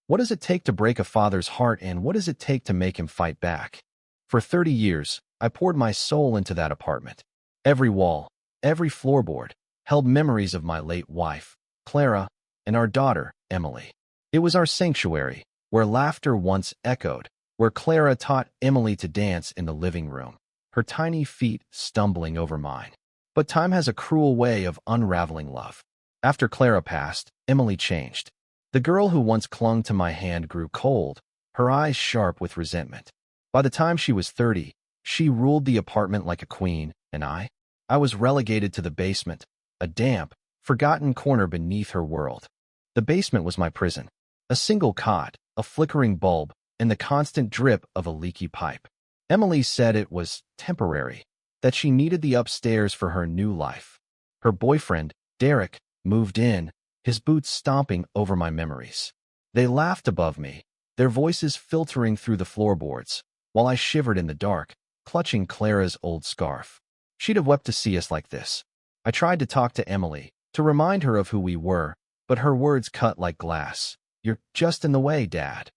What does it take to break a father's heart, and what does it take to make him fight back? For 30 years, I poured my soul into that apartment. Every wall, every floorboard, held memories of my late wife, Clara, and our daughter, Emily. It was our sanctuary, where laughter once echoed, where Clara taught Emily to dance in the living room, her tiny feet stumbling over mine. But time has a cruel way of unraveling love. After Clara passed, Emily changed. The girl who once clung to my hand grew cold, her eyes sharp with resentment. By the time she was 30, she ruled the apartment like a queen, and I was relegated to the basement, a damp, forgotten corner beneath her world. The basement was my prison. A single cot, a flickering bulb, and the constant drip of a leaky pipe. Emily said it was temporary, that she needed the upstairs for her new life. Her boyfriend, Derek, moved in, his boots stomping over my memories. They laughed above me, their voices filtering through the floorboards, while I shivered in the dark, clutching Clara's old scarf. She'd have wept to see us like this. I tried to talk to Emily, to remind her of who we were, but her words cut like glass. "You're just in the way, Dad."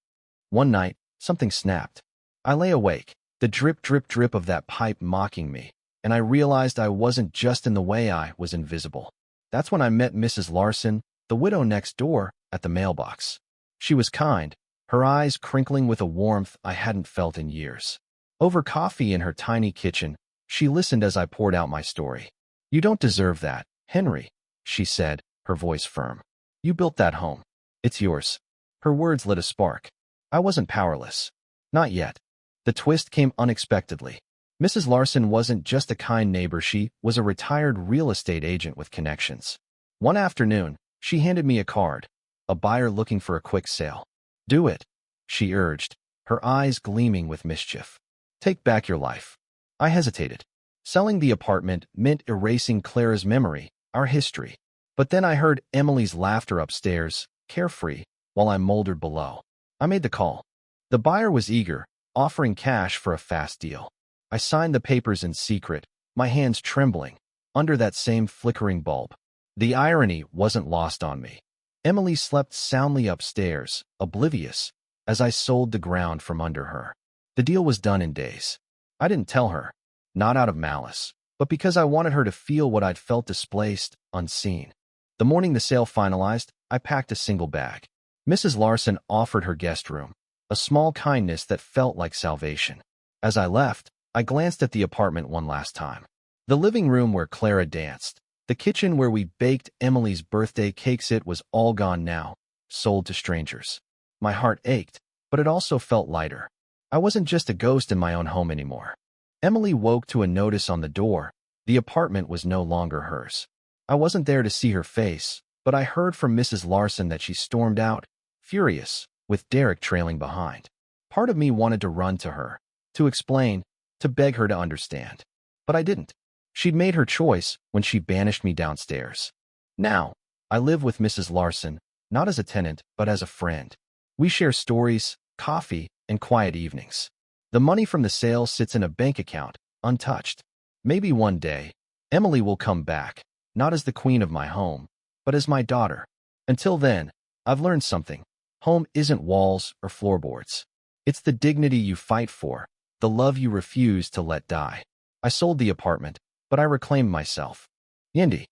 One night, something snapped. I lay awake, the drip, drip, drip of that pipe mocking me, and I realized I wasn't just in the way, I was invisible. That's when I met Mrs. Larson, the widow next door, at the mailbox. She was kind, her eyes crinkling with a warmth I hadn't felt in years. Over coffee in her tiny kitchen, she listened as I poured out my story. "You don't deserve that, Henry," she said, her voice firm. "You built that home. It's yours." Her words lit a spark. I wasn't powerless. Not yet. The twist came unexpectedly. Mrs. Larson wasn't just a kind neighbor, she was a retired real estate agent with connections. One afternoon, she handed me a card, a buyer looking for a quick sale. "Do it," she urged, her eyes gleaming with mischief. "Take back your life." I hesitated. Selling the apartment meant erasing Clara's memory, our history. But then I heard Emily's laughter upstairs, carefree, while I moldered below. I made the call. The buyer was eager, offering cash for a fast deal. I signed the papers in secret, my hands trembling, under that same flickering bulb. The irony wasn't lost on me. Emily slept soundly upstairs, oblivious, as I sold the ground from under her. The deal was done in days. I didn't tell her, not out of malice, but because I wanted her to feel what I'd felt, displaced, unseen. The morning the sale finalized, I packed a single bag. Mrs. Larson offered her guest room, a small kindness that felt like salvation. As I left, I glanced at the apartment one last time. The living room where Clara danced, the kitchen where we baked Emily's birthday cakes, it was all gone now, sold to strangers. My heart ached, but it also felt lighter. I wasn't just a ghost in my own home anymore. Emily woke to a notice on the door. The apartment was no longer hers. I wasn't there to see her face, but I heard from Mrs. Larson that she stormed out, furious, with Derek trailing behind. Part of me wanted to run to her, to explain, to beg her to understand. But I didn't. She'd made her choice when she banished me downstairs. Now, I live with Mrs. Larson, not as a tenant, but as a friend. We share stories, coffee, and quiet evenings. The money from the sale sits in a bank account, untouched. Maybe one day, Emily will come back, not as the queen of my home, but as my daughter. Until then, I've learned something. Home isn't walls or floorboards. It's the dignity you fight for, the love you refuse to let die. I sold the apartment, but I reclaimed myself. Yindi.